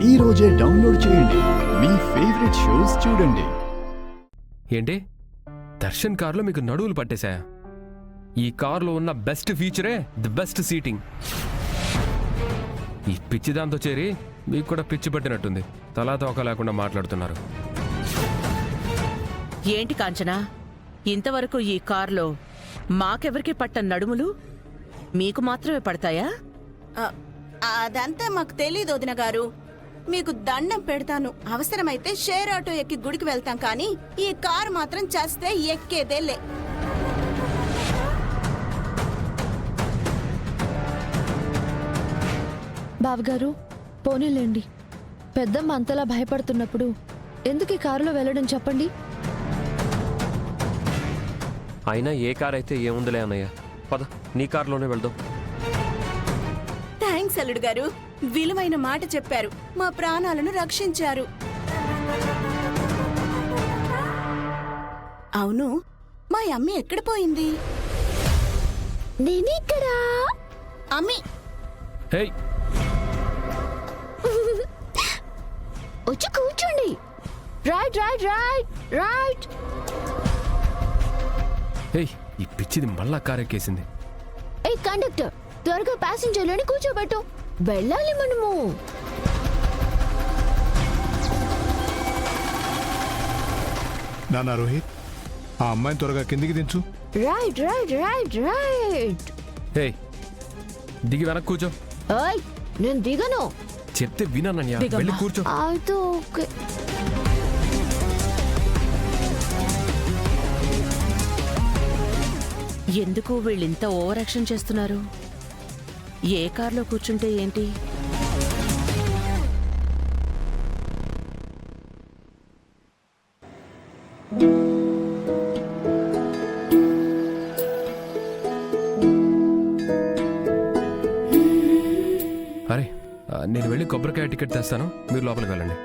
ఈ రోజే డౌన్లోడ్ చేయండి. మీ ఫేవరెట్ షోస్ చూడండి. ఏంటి దర్శన్ కార్లో మీకు నడువులు పట్టేశాయా? ఈ కార్లో ఉన్న బెస్ట్ ఫీచరే ది బెస్ట్ సీటింగ్. ఈ పిచ్చి దాంతో చేరి మీకు కూడా పిచ్చి పట్టినట్టుంది. తలా తోక లేకుండా మాట్లాడుతున్నారు. ఏంటి కాంచనా, ఇంతవరకు ఈ కార్లో మాకెవరికి పట్ట నడుములు మీకు మాత్రమే పడతాయా? అదంతా మాకు తెలీదు వదిన గారు. మీకు దండం పెడతాను, అవసరమైతే షేర్ ఆటో ఎక్కి గుడికి వెళ్తాం, కానీ ఈ కారు మాత్రం చేస్తే ఎక్కేదేలే. బావగారు పోనీలేండి, పెద్దమ్మ అంతలా భయపడుతున్నప్పుడు ఎందుకు ఈ కారులో వెళ్ళడం చెప్పండి. అయినా ఏ కార్ అయితే ఏముందిలే అన్నయ్య, పద నీ కార్లోనే వెళ్దాం. థ్యాంక్స్ అల్లుడు గారు, విలువైన మాట చెప్పారు, మా ప్రాణాలను రక్షించారు. అవును, మా అమ్మి ఎక్కడ పోయింది? నేనిక్కడా. అమ్మి హే వచ్చి కూర్చోండి. Right right right right. హే ఈ పిచ్చిది మళ్ళా కార్ ఎక్కేసింది. ఏ కండక్టర్, త్వరగా ప్యాసింజర్లని కూర్చోబెట్టు, వెళ్ళాలి మనము. నానా రోహిత్, ఆ అమ్మాయిని త్వరగా కిందికి దించు. Right right right right. హే దిగి వెనక్కి కూర్చో. ఏయ్ నేను దిగను. చెప్తే వినన్నయ్య, వెళ్ళి కూర్చో. అయితే ఓకే. ఎందుకు వీళ్ళింత ఓవర్ యాక్షన్ చేస్తున్నారు? ఏ కార్లో కూర్చుంటే ఏంటి? అరే నేను వెళ్ళి కొబ్బరికాయ టికెట్ తెస్తాను, మీరు లోపలికి వెళ్ళండి.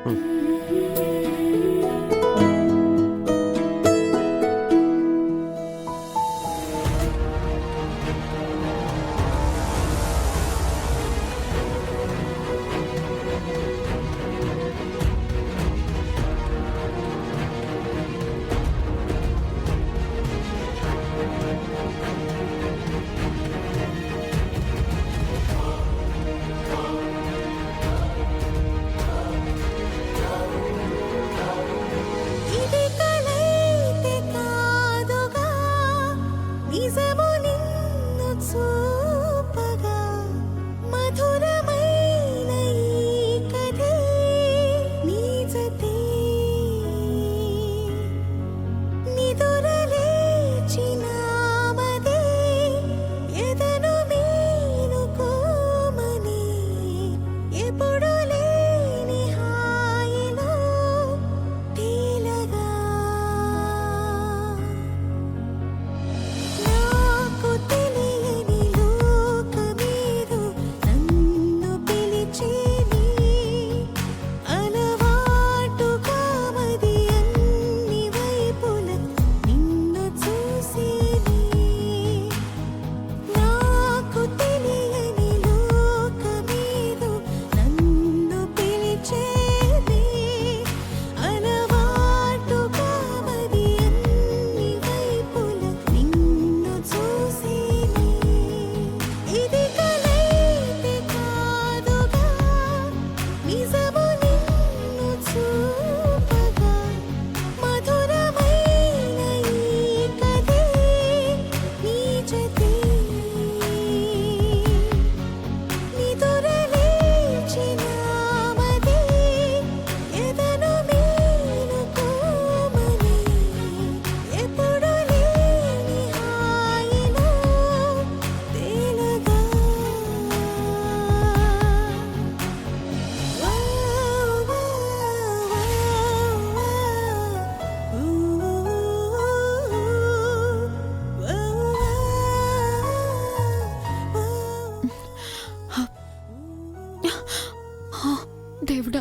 దేవుడా,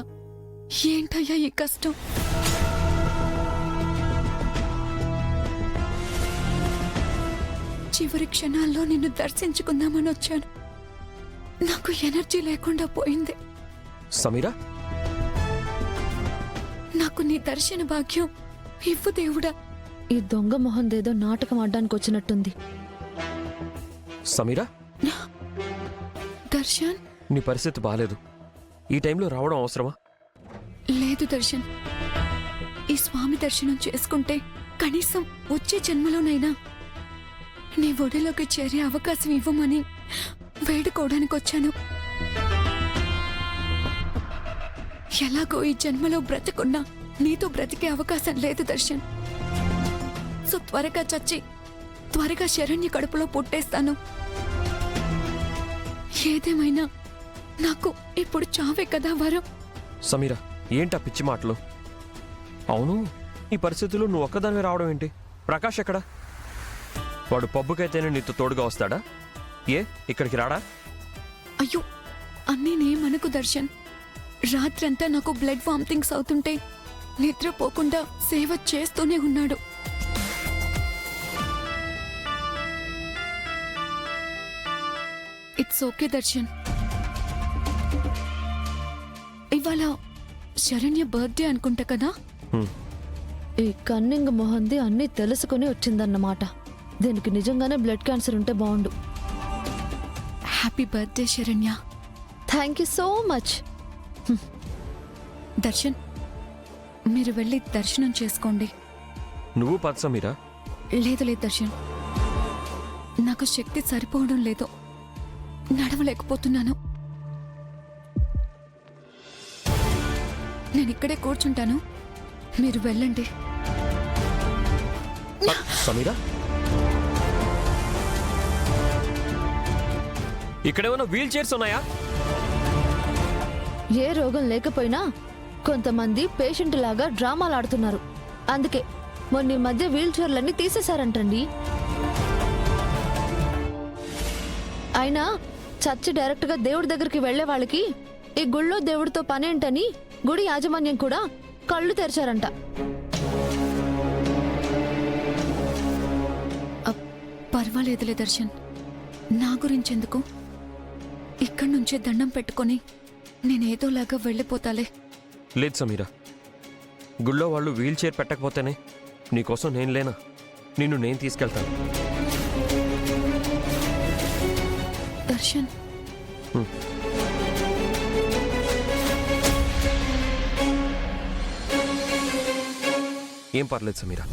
ఏంటయ్యా ఈ కష్టం? చివరి క్షణాల్లో నిన్ను దర్శించుకుందామని వచ్చాను. నాకు ఎనర్జీ లేకుండా పోయింది. సమీరా, నాకు నీ దర్శన భాగ్యం ఇవ్వు దేవుడా. ఈ దొంగ మొహందేదో నాటకం ఆడడానికి వచ్చినట్టుంది. సమీరా, దర్శన్, నీ పరిస్థితి బాలేదు. ఈ టైంలో రావడం అవసరమా? లేదు దర్శన్. ఈ స్వామి దర్శనం చేసుకుంటే కనీసం వచ్చే జన్మలోనైనా నీ ఒడిలోకి చేరే అవకాశం ఇవ్వమని వేడుకోవడానికి వచ్చాను. ఎలాగో ఈ జన్మలో బ్రతకున్నా నీతో బ్రతికే అవకాశం లేదు దర్శన్. సో త్వరగా చచ్చి త్వరగా శరణ్య కడుపులో పుట్టేస్తాను. ఏదేమైనా నాకు ఇప్పుడు చావే కదా వరం. సమీరా, ఏంటా పిచ్చి మాటలు? అవును, ఈ పరిస్థితుల్లో నువ్వు ఒక్కదానివే రావడం ఏంటి? ప్రకాష్ ఎక్కడా? వాడు పబ్బుకైతేనే నీతో తోడుగా వస్తాడా? ఏ ఇక్కడికి రాడా? అయ్యో, అన్నీ నేమనకు దర్శన్. రాత్రంతా నాకు బ్లడ్ వామిటింగ్స్ అవుతుంటే నిద్రపోకుండా సేవ చేస్తూనే ఉన్నాడు. It's okay Darshan. ఇవాళ శరణ్య బర్త్డే అనుకుంటా కదా. ఈ కన్నింగ్ మొహంది అన్నీ తెలుసుకుని వచ్చిందన్నమాట. దీనికి నిజంగానే బ్లడ్ క్యాన్సర్ ఉంటే బాగుండు. Happy birthday Saranya. Thank you so much. Darshan, మీరు వెళ్ళి దర్శనం చేసుకోండి. నువ్వు పద సమీరా. లేదు లేదు దర్శన్, నాకు శక్తి సరిపోవడం లేదు. నడవలేకపోతున్నాను. నేను ఇక్కడే కూర్చుంటాను, మీరు వెళ్ళండి. సమీరా, ఇక్కడేమన్నా వీల్ చైర్స్ ఉన్నాయా? ఏ రోగం లేకపోయినా కొంతమంది పేషెంట్ లాగా డ్రామాలు ఆడుతున్నారు. అందుకే మొన్న ఈ మధ్య వీల్ చైర్లన్నీ తీసేశారంటండి. అయినా చచ్చి డైరెక్ట్ గా దేవుడి దగ్గరికి వెళ్లే వాళ్ళకి ఈ గుళ్ళో దేవుడితో పనేంటని గుడి యాజమాన్యం కూడా కళ్ళు తెరిచారంట. పర్వాలేదులే దర్శన్, నా గురించెందుకు? ఇక్కడి నుంచే దండం పెట్టుకొని నేనేదోలాగా వెళ్ళిపోతాలే. లేదు సమీరా, గుళ్ళో వాళ్ళు వీల్ చైర్ పెట్టకపోతేనే నీకోసం నేను లేనా? నిన్ను నేను తీసుకెళ్తాను. దర్శన్, ఏం పర్లేదు సమీరా.